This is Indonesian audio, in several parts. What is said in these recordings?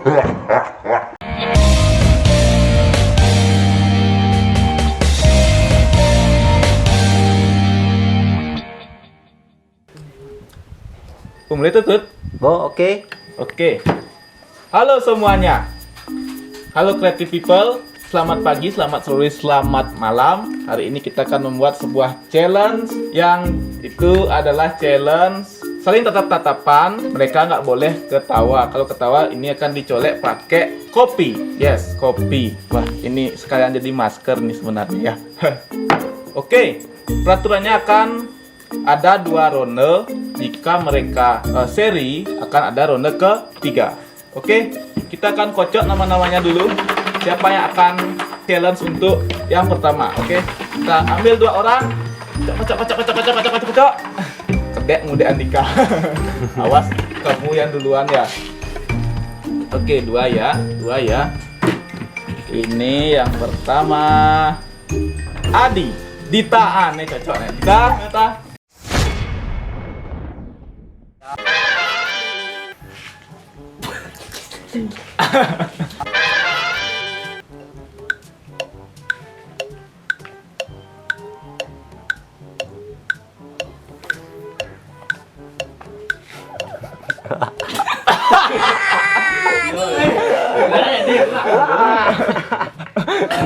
Mulai tutut. Bo, oke. Oke. Halo semuanya. Halo creative people. Selamat pagi, selamat sore, selamat malam. Hari ini kita akan membuat sebuah challenge yang itu adalah challenge saling tatap-tatapan. Mereka nggak boleh ketawa. Kalau ketawa ini akan dicolek pakai kopi. Yes, kopi. Wah, ini sekalian jadi masker nih sebenarnya ya. Oke, peraturannya akan ada 2 ronde. Jika mereka seri, akan ada ronde ketiga. Oke, kita akan kocok nama-namanya dulu. Siapa yang akan challenge untuk yang pertama? Oke, kita ambil 2 orang. Kocok. Kedek muda Andika. Awas, kamu yang duluan ya. Oke, 2 ya. Ini yang pertama. Adi. Dita, nih cocok nih. Dita.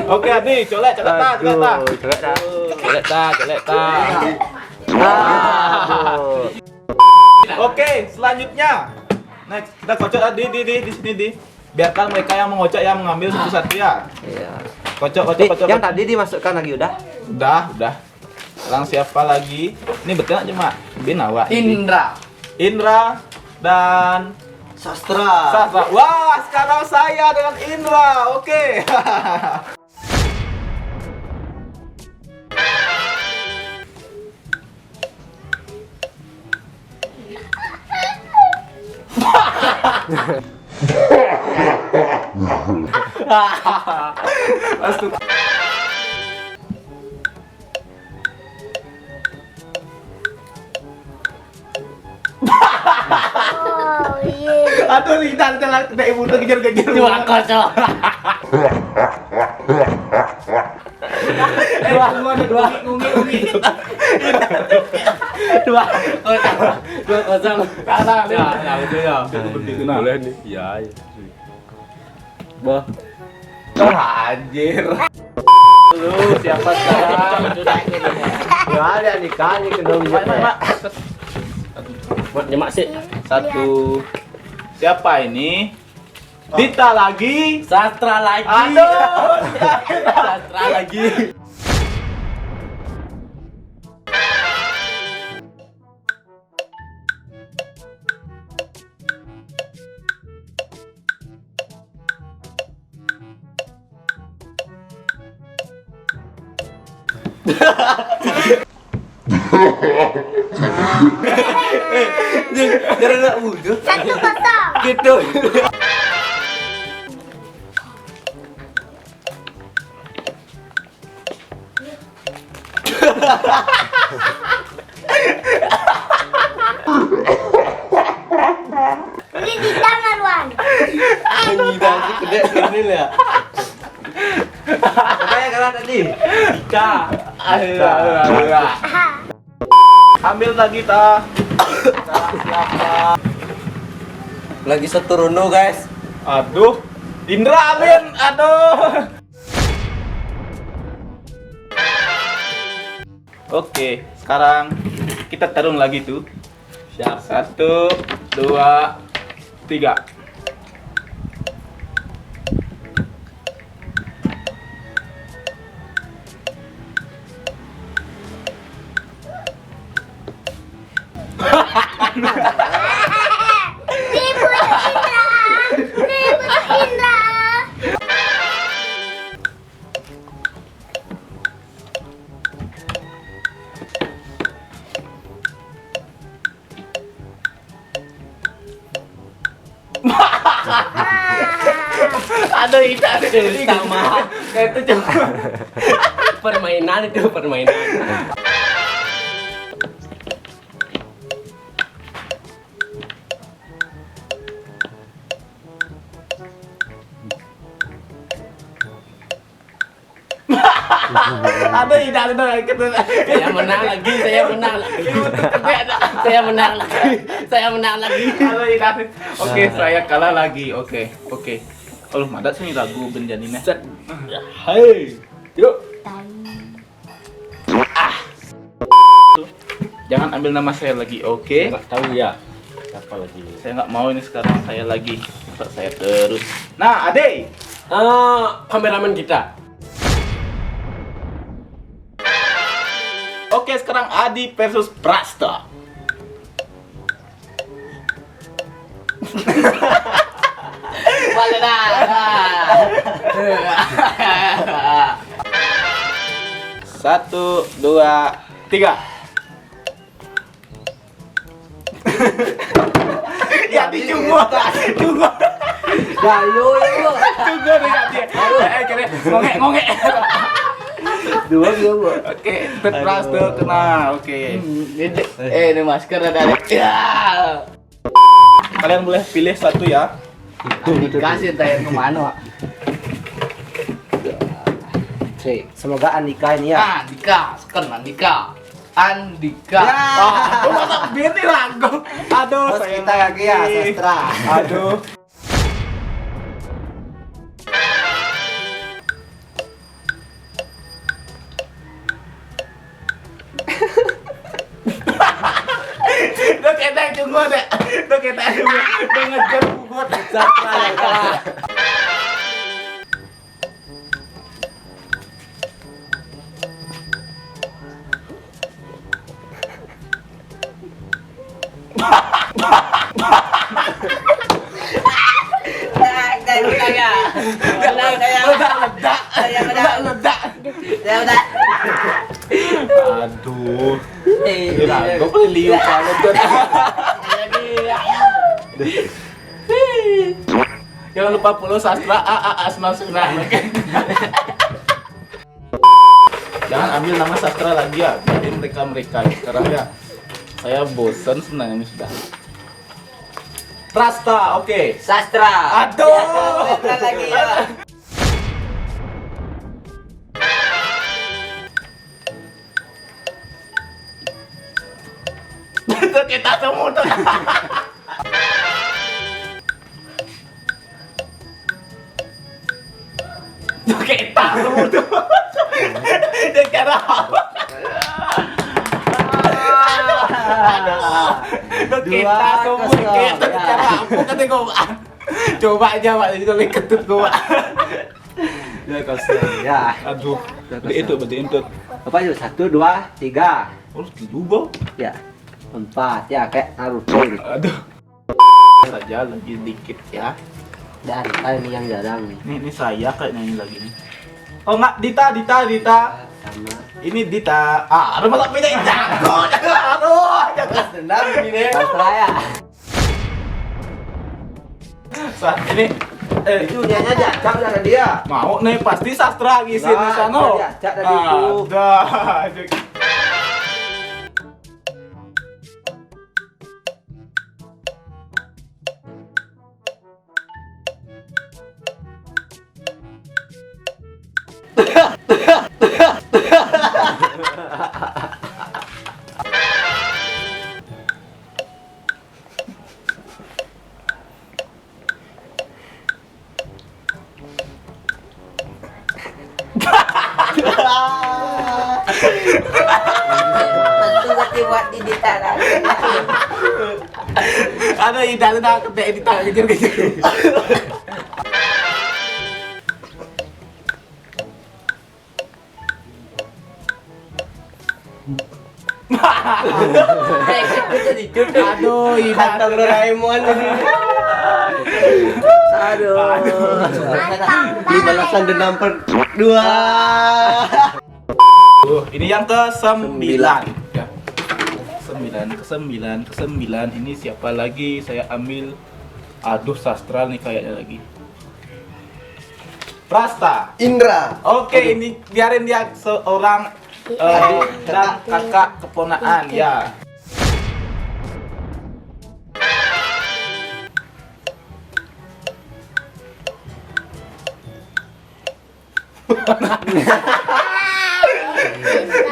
Oke, Adi, colek ta. Oke, selanjutnya. Nah, kita kocok Adi di sini di. Biarkan mereka yang mengocok yang mengambil satu-satu ya. Iya. Kocok. Yang tadi dimasukkan lagi udah? Udah. Sekarang siapa lagi? Ini betul aja, Mak. Binawa. Indra dan Sastra. Wah, sekarang saya dengan Indra. Oke. Aduh, Rita, tidak ibu tuh kejar-kejar. Dua kocok. Dua kosong. Boleh nih. Iya. Bah. Anjir. Lu siapa sekarang? Ya ada nikahnya kedua Mak. Buat nyemak sih. 1. Siapa ini? Dita lagi. Sastra lagi. Aduh. Sastra lagi. Jangan nak wudhu. 1-0. Gitu. Ini di tangan, Wan. Ngidam sih kedek gini ya. Apa yang kalah tadi? Dika. Ambil lagi ta. Siapa? Lagi satu rono guys. Aduh. Indra amin. Aduh. Oke, sekarang kita tarung lagi tuh. Siap. 1, 2, 3. Ribut Indra. Aduh, itu Sama. Itu cuma permainan. Ada tidak ada kita. Saya menang lagi, saya menang lagi. Saya menang lagi. Saya menang lagi. Ada tidak. Oke, saya kalah lagi. Oke. Kalau madat sini lagu benjanina. Hai. Yuk. Jangan ambil nama saya lagi, oke? Nggak tahu ya. Siapa lagi? Saya nggak mau ini sekarang saya lagi. Masa saya terus. Nah, Ade. Kameramen kita. Oke, sekarang Adi versus Prasta. Boleh dah. 1, 2, 3. Ya dicunggu. Ya yo. Tunggu nih dia. Kira ngongek. Dua Bu. Oke, Prasta kena. Oke. Ini masker ada. Ya. Kalian boleh pilih satu ya. Kasih tanya kemana? Semoga Andika ini ya. Andika, sekarang Andika. Oh, masa bini lagu. Aduh, Terus saya kita lagi ya sastra. Aduh. Udah kita tunggu deh. Udah kita tunggu. Udah ngejar buat sastra yang kalah. Aduh. Gue paling liu banget tuh. Jangan lupa follow sastra Asma Sunah. Jangan ambil nama sastra lagi ya. Biarin mereka sekarang ya. Saya bosan sebenarnya ini sudah. Prasta, oke. Sastra. Aduh. Sastra lagi ya. Itu kita semua tuh. Itu kita semua tuh. Dia cara apa? Itu kita semua kita cara apa kata gua. Coba aja Pak, itu lagi ketut gua. Ya kosong ya. Aduh. Itu Apa itu? 1, 2, 3. Oh, lupa. Ya. 4 ya kayak Naruto gitu. Aduh. Saja lagi dikit ya. Dan ini yang jarang nih. Ini saya kayaknya ini lagi nih. Oh enggak, Dita. Sama. Ini Dita. Aduh malah beda jago. Aduh, jangan dendam ini. Sastra ya. Saat ini Itu nyanyi aja, cak dari dia. mau nih pasti sastra ngisi di Nah, sana. diajak dari itu. Ada. Tentu gak buat di Dita lagi. Ada ida kedai Dita kejar. Aduh, ida. Kantong Doraemon. Aduh. Ini balasan dendam per 2. Ini yang ke-9. Ya. Ke-9 ini siapa lagi? Saya ambil. Aduh, sastra nih kayaknya lagi. Prasta. Indra. Oke, ini biarin dia seorang dan kakak keponaan ya.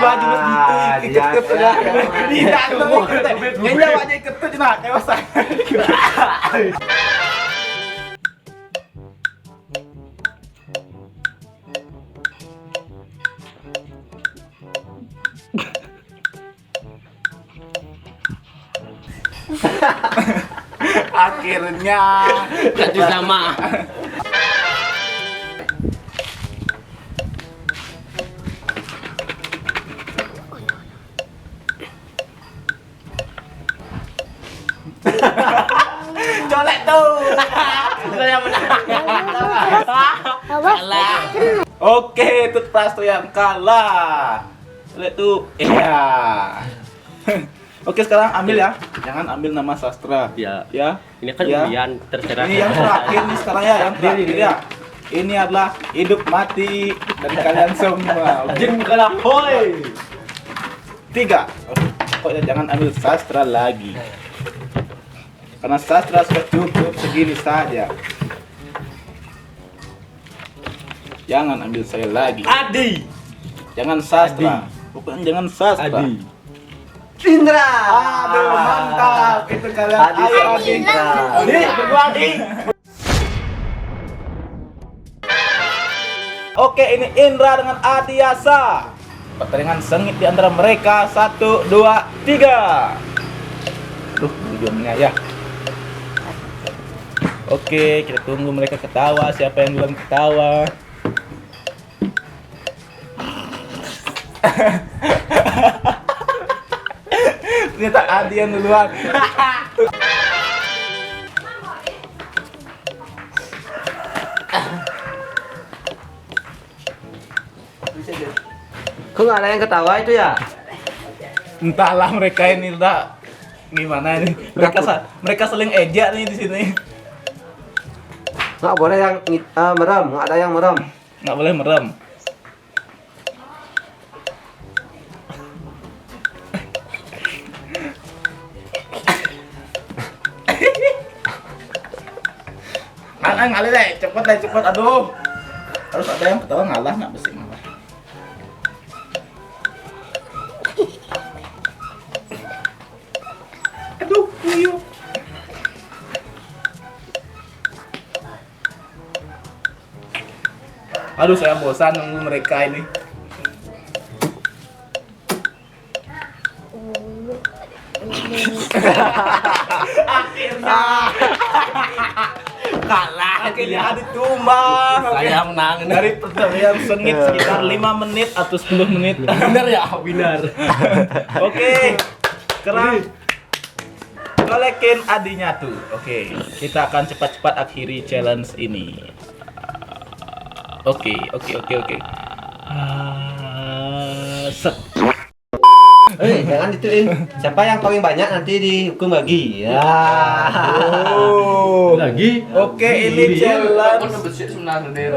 baju mas gitu iket ya. Tidak tuh. Kayaknya wajah iket tuh cina kayak saya. Akhirnya Baju sama. colek tuh. Saya menang. Awas. Kalah. Oke, itu Prasto yang kalah. Lihat tuh. Iya. Oke, sekarang ambil ya. Jangan ambil nama sastra. Ya. Ya. Ini kan Ya. ujian terserah. Ini yang terakhir nih sekarang ya, yang terakhir ya. Ini adalah hidup mati dari kalian semua. Jin kalah, hoi. 3. Pokoknya jangan ambil sastra lagi. Karena sastra sudah cukup segini saja. Jangan ambil saya lagi. Adi. Jangan sastra. Pokoknya jangan sastra. Indra. Aduh, mantap. Itu kalian. Adi Ayo, sama Adi. Indra. Adi, berdua Adi. Oke, ini Indra dengan Adiasa. Pertandingan sengit di antara mereka. 1, 2, 3. Tuh, tujuannya ya. Oke, kita tunggu mereka ketawa. Siapa yang duluan ketawa? Ternyata Adi yang duluan. Kok nggak ada yang ketawa itu ya? Entahlah mereka ini udah gimana ini. Mereka saling ejek nih di sini. Nggak boleh yang merem, nggak ada yang merem. Nggak boleh merem. Ngalah deh, cepet. Aduh, harus ada yang ketawa ngalah, nggak bisa ngalah. Aduh, puyuh. Aduh, saya bosan nunggu mereka ini. Akhirnya Kalah. Akhirnya Adi tumbang. Saya menang. Dari pertandingan sengit sekitar 5 menit atau 10 menit. Benar ya, benar. Oke. Sekarang kolekin Adinya tuh. Oke, kita akan cepat-cepat akhiri challenge ini. Oke. Set. Jangan dituin. Siapa yang paling banyak nanti dihukum lagi. Ya. Oh. Lagi. Oke, ini challenge.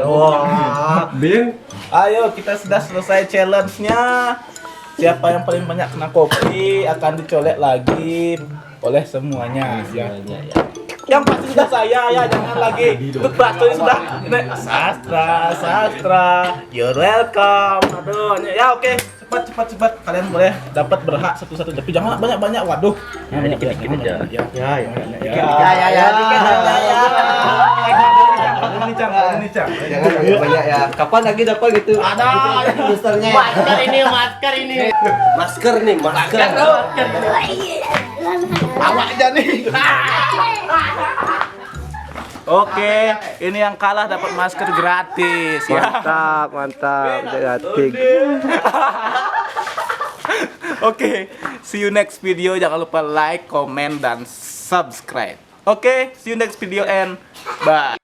Wah. Bing. Ayo, kita sudah selesai challenge-nya. Siapa yang paling banyak kena kopi akan dicolek lagi oleh semuanya. Ya. Yang pasti sudah saya ya, jangan lagi. Untuk Prasto ini sudah sastra. You're welcome. Aduh, ya oke. Cepat. Kalian boleh dapat berhak satu-satu, tapi jangan banyak-banyak. Waduh. Ini dikit-dikit aja. Ya. Ini Cang. Jangan banyak ya. Kapan lagi dapat gitu? Ada. Boosternya. Masker ini. Masker nih, masker. Awak aja nih. Oke, ini yang kalah dapat masker gratis ya. Mantap. Gratis. Oke, see you next video. Jangan lupa like, comment, dan subscribe. Oke, see you next video and bye.